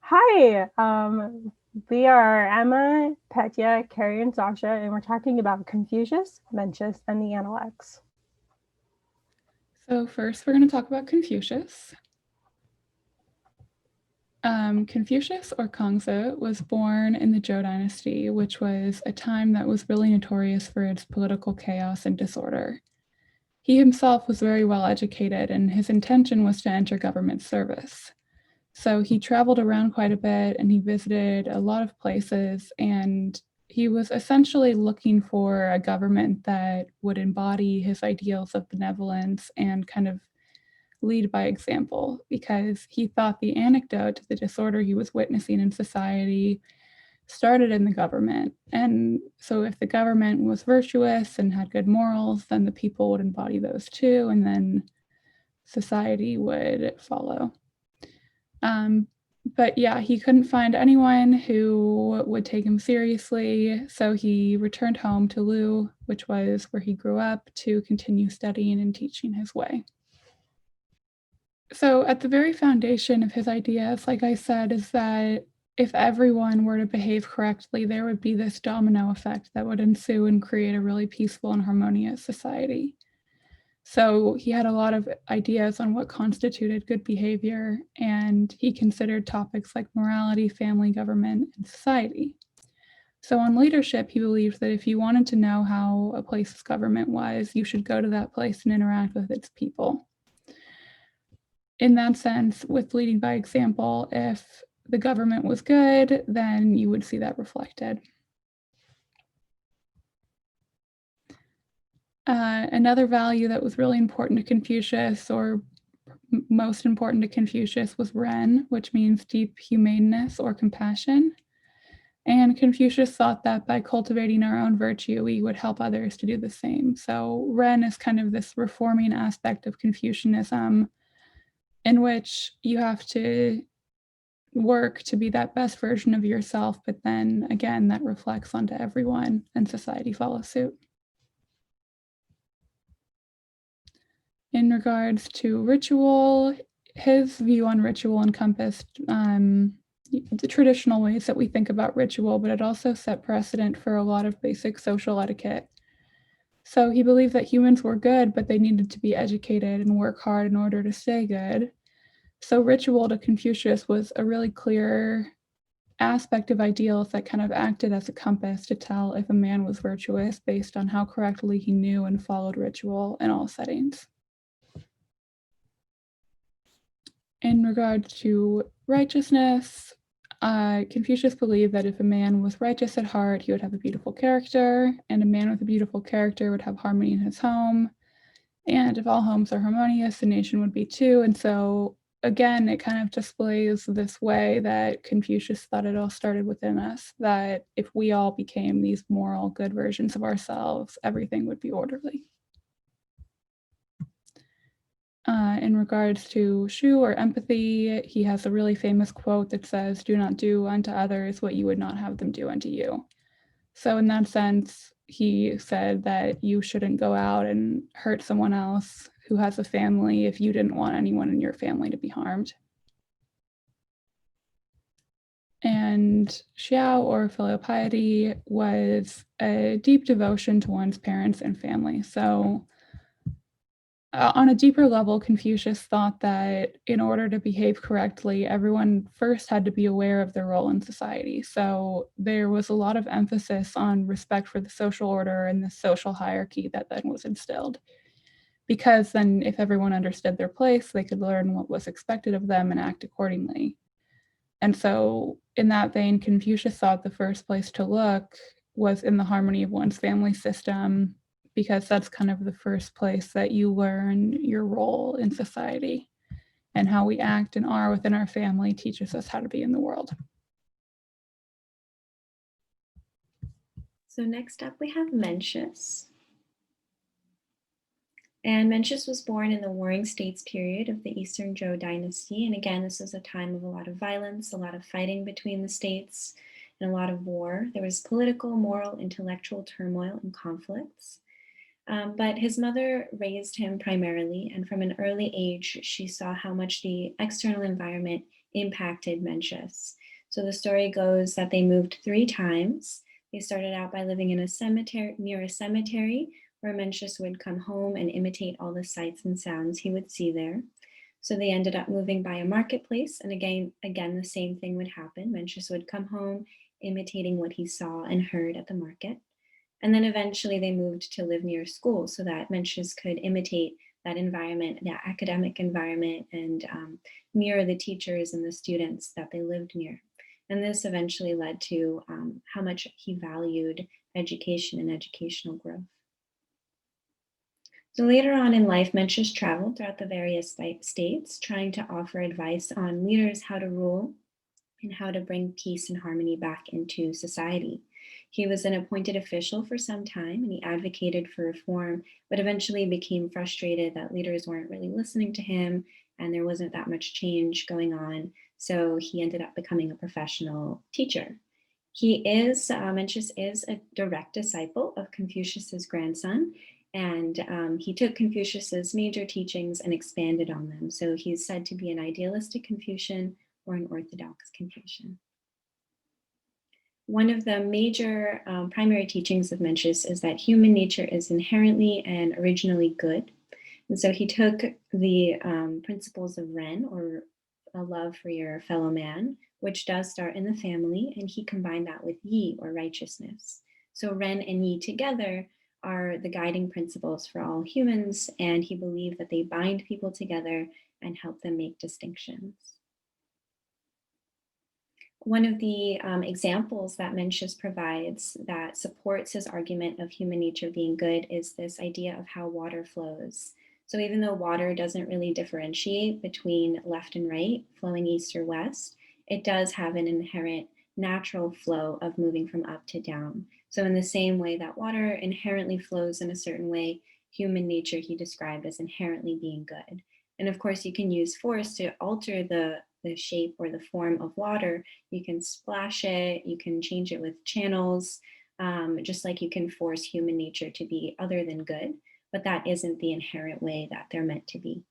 Hi, we are Emma, Petya, Carrie, and Sasha, and we're talking about Confucius, Mencius, and the Analects. So first, we're going to talk about Confucius. Confucius, or Kongzi, was born in the Zhou dynasty, which was a time that was really notorious for its political chaos and disorder. He himself was very well educated, and his intention was to enter government service. So he traveled around quite a bit and he visited a lot of places, and he was essentially looking for a government that would embody his ideals of benevolence and kind of lead by example, because he thought the antidote to the disorder he was witnessing in society started in the government. And so if the government was virtuous and had good morals, then the people would embody those too, and then society would follow. Um, but yeah, he couldn't find anyone who would take him seriously, so he returned home to Lu, which was where he grew up, to continue studying and teaching his way. So, at the very foundation of his ideas, like I said, is that if everyone were to behave correctly, there would be this domino effect that would ensue and create a really peaceful and harmonious society. So, he had a lot of ideas on what constituted good behavior, and he considered topics like morality, family, government, and society. So, on leadership, he believed that if you wanted to know how a place's government was, you should go to that place and interact with its people. In that sense, with leading by example, if the government was good, then you would see that reflected. Another value that was really important to Confucius, or most important to Confucius, was Ren, which means deep humaneness or compassion. And Confucius thought that by cultivating our own virtue, we would help others to do the same. So Ren is kind of this reforming aspect of Confucianism in which you have to work to be that best version of yourself, but then again, that reflects onto everyone and society follows suit. In regards to ritual, his view on ritual encompassed the traditional ways that we think about ritual, but it also set precedent for a lot of basic social etiquette. So he believed that humans were good, but they needed to be educated and work hard in order to stay good. So ritual to Confucius was a really clear aspect of ideals that kind of acted as a compass to tell if a man was virtuous based on how correctly he knew and followed ritual in all settings. In regards to righteousness, Confucius believed that if a man was righteous at heart, he would have a beautiful character, and a man with a beautiful character would have harmony in his home. And if all homes are harmonious, the nation would be too. And so, again, it kind of displays this way that Confucius thought it all started within us, that if we all became these moral, good versions of ourselves, everything would be orderly. In regards to Shu, or empathy, he has a really famous quote that says, "Do not do unto others what you would not have them do unto you." So, in that sense, he said that you shouldn't go out and hurt someone else who has a family if you didn't want anyone in your family to be harmed. And Xiao, or filial piety, was a deep devotion to one's parents and family. So, on a deeper level, Confucius thought that in order to behave correctly, everyone first had to be aware of their role in society. So there was a lot of emphasis on respect for the social order and the social hierarchy that then was instilled. Because then, if everyone understood their place, they could learn what was expected of them and act accordingly. And so, in that vein, Confucius thought the first place to look was in the harmony of one's family system, because that's kind of the first place that you learn your role in society, and how we act and are within our family teaches us how to be in the world. So next up we have Mencius. And Mencius was born in the Warring States period of the Eastern Zhou dynasty. And again, this is a time of a lot of violence, a lot of fighting between the states, and a lot of war. There was political, moral, intellectual turmoil and conflicts. But his mother raised him primarily, and from an early age, she saw how much the external environment impacted Mencius. So the story goes that they moved 3 times. They started out by living in a cemetery, near a cemetery, where Mencius would come home and imitate all the sights and sounds he would see there. So they ended up moving by a marketplace, and again, the same thing would happen. Mencius would come home, imitating what he saw and heard at the market. And then eventually they moved to live near school so that Mencius could imitate that environment, that academic environment, and mirror the teachers and the students that they lived near. And this eventually led to how much he valued education and educational growth. So later on in life, Mencius traveled throughout the various states, trying to offer advice on leaders how to rule and how to bring peace and harmony back into society. He was an appointed official for some time, and he advocated for reform, but eventually became frustrated that leaders weren't really listening to him and there wasn't that much change going on. So he ended up becoming a professional teacher. Mencius is a direct disciple of Confucius's grandson, and he took Confucius's major teachings and expanded on them. So he's said to be an idealistic Confucian or an orthodox Confucian. One of the major primary teachings of Mencius is that human nature is inherently and originally good. And so he took the principles of Ren, or a love for your fellow man, which does start in the family, and he combined that with Yi, or righteousness. So Ren and Yi together are the guiding principles for all humans, and he believed that they bind people together and help them make distinctions. One of the examples that Mencius provides that supports his argument of human nature being good is this idea of how water flows. So even though water doesn't really differentiate between left and right, flowing east or west, it does have an inherent natural flow of moving from up to down. So in the same way that water inherently flows in a certain way, human nature he described as inherently being good. And of course, you can use force to alter the shape or the form of water. You can splash it, you can change it with channels, just like you can force human nature to be other than good, but that isn't the inherent way that they're meant to be.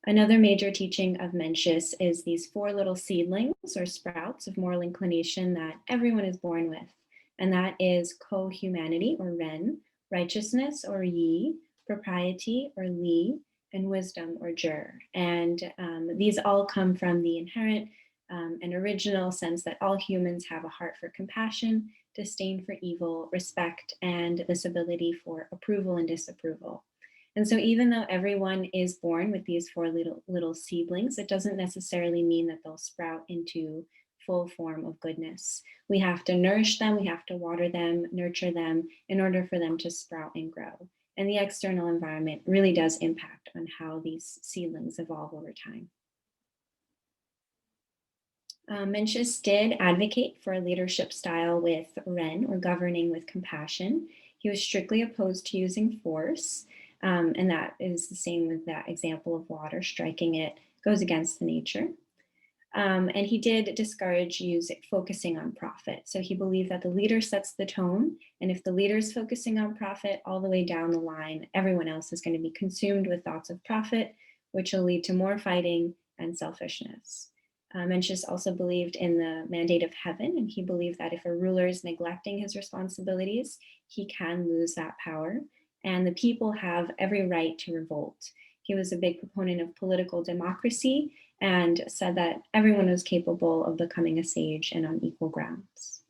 Another major teaching of Mencius is these 4 little seedlings or sprouts of moral inclination that everyone is born with. And that is co-humanity, or Ren, righteousness, or Yi, propriety, or Li, and wisdom, or Jur. And these all come from the inherent and original sense that all humans have a heart for compassion, disdain for evil, respect, and this ability for approval and disapproval. And so even though everyone is born with these 4 little seedlings, it doesn't necessarily mean that they'll sprout into full form of goodness. We have to nourish them, we have to water them, nurture them in order for them to sprout and grow. And the external environment really does impact on how these seedlings evolve over time. Mencius did advocate for a leadership style with Ren, or governing with compassion. He was strictly opposed to using force. And that is the same with that example of water, striking it goes against the nature. And he did discourage focusing on profit. So he believed that the leader sets the tone. And if the leader is focusing on profit all the way down the line, everyone else is going to be consumed with thoughts of profit, which will lead to more fighting and selfishness. Mencius also believed in the mandate of heaven, and he believed that if a ruler is neglecting his responsibilities, he can lose that power, and the people have every right to revolt. He was a big proponent of political democracy and said that everyone was capable of becoming a sage and on equal grounds.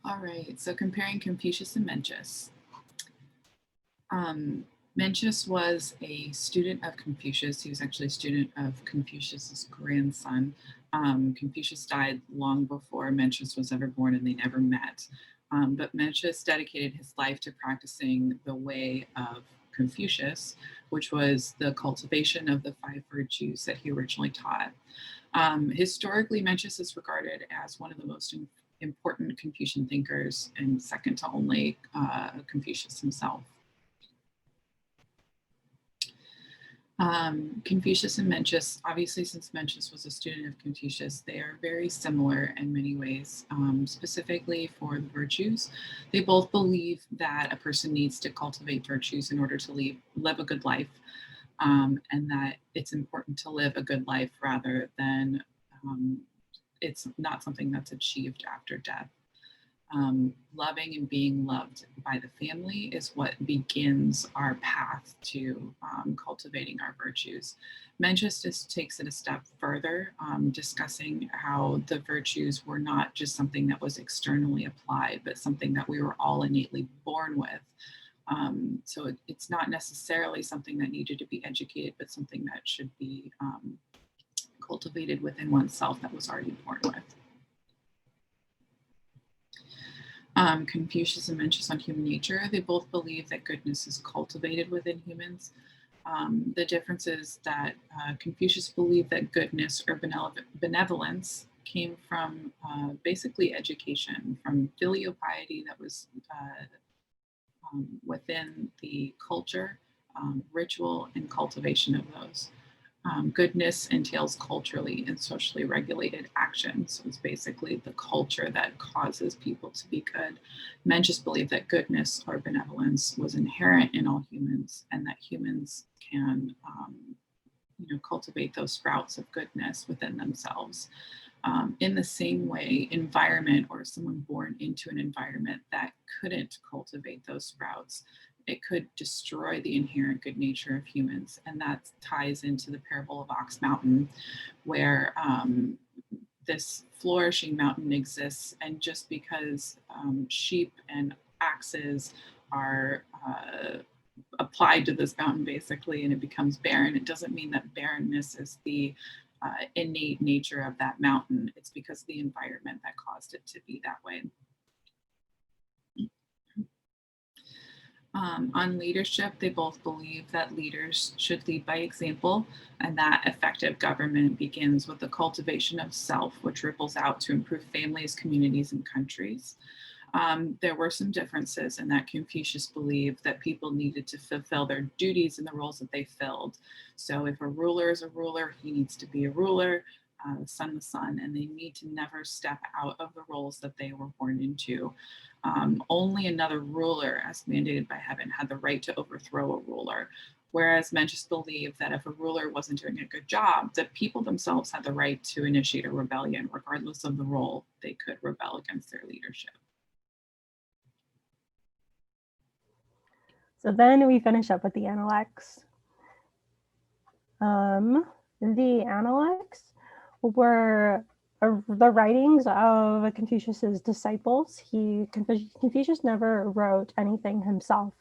All right, so comparing Confucius and Mencius. Mencius was a student of Confucius. He was actually a student of Confucius's grandson. Confucius died long before Mencius was ever born, and they never met. But Mencius dedicated his life to practicing the way of Confucius, which was the cultivation of the 5 virtues that he originally taught. Historically, Mencius is regarded as one of the most important Confucian thinkers, and second to only Confucius himself. Confucius and Mencius, obviously, since Mencius was a student of Confucius, they are very similar in many ways, specifically for the virtues. They both believe that a person needs to cultivate virtues in order to live a good life. and that it's important to live a good life rather than it's not something that's achieved after death. Loving and being loved by the family is what begins our path to cultivating our virtues. Mencius just takes it a step further, discussing how the virtues were not just something that was externally applied, but something that we were all innately born with. So it's not necessarily something that needed to be educated, but something that should be cultivated within oneself that was already born with. Confucius and Mencius on human nature, they both believe that goodness is cultivated within humans. The difference is that Confucius believed that goodness or benevolence came from basically education, from filial piety that was within the culture, ritual, and cultivation of those. Goodness entails culturally and socially regulated action. So it's basically the culture that causes people to be good. Mencius believed that goodness or benevolence was inherent in all humans and that humans can cultivate those sprouts of goodness within themselves. In the same way, environment or someone born into an environment that couldn't cultivate those sprouts, it could destroy the inherent good nature of humans. And that ties into the parable of Ox Mountain, where this flourishing mountain exists. And just because sheep and axes are applied to this mountain basically, and it becomes barren, it doesn't mean that barrenness is the innate nature of that mountain. It's because of the environment that caused it to be that way. On leadership, they both believe that leaders should lead by example, and that effective government begins with the cultivation of self, which ripples out to improve families, communities, and countries. There were some differences in that Confucius believed that people needed to fulfill their duties in the roles that they filled. So if a ruler is a ruler, he needs to be a ruler, the son, and they need to never step out of the roles that they were born into. Only another ruler, as mandated by heaven, had the right to overthrow a ruler. Whereas Mencius believed that if a ruler wasn't doing a good job, that people themselves had the right to initiate a rebellion. Regardless of the role, they could rebel against their leadership. So then we finish up with the Analects. The Analects were the writings of Confucius's disciples. Confucius never wrote anything himself.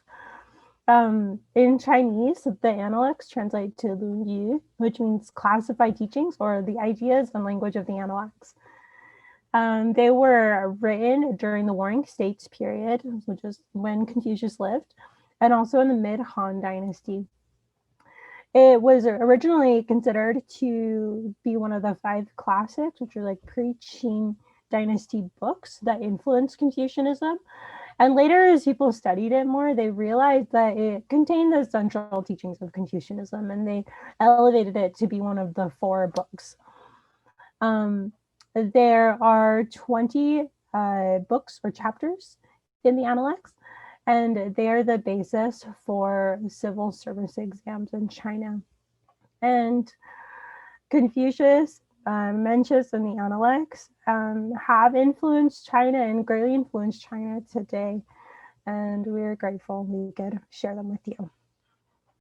In Chinese, the Analects translate to Lunyu, which means classified teachings or the ideas and language of the Analects. They were written during the Warring States period, which is when Confucius lived, and also in the mid-Han Dynasty. It was originally considered to be one of the 5 classics, which are like pre-Qing Dynasty books that influenced Confucianism. And later, as people studied it more, they realized that it contained the central teachings of Confucianism, and they elevated it to be one of the 4 books. There are 20 books or chapters in the Analects, and they are the basis for civil service exams in China. And Confucius, Mencius, and the Analects have influenced China and greatly influenced China today. And we're grateful we could share them with you.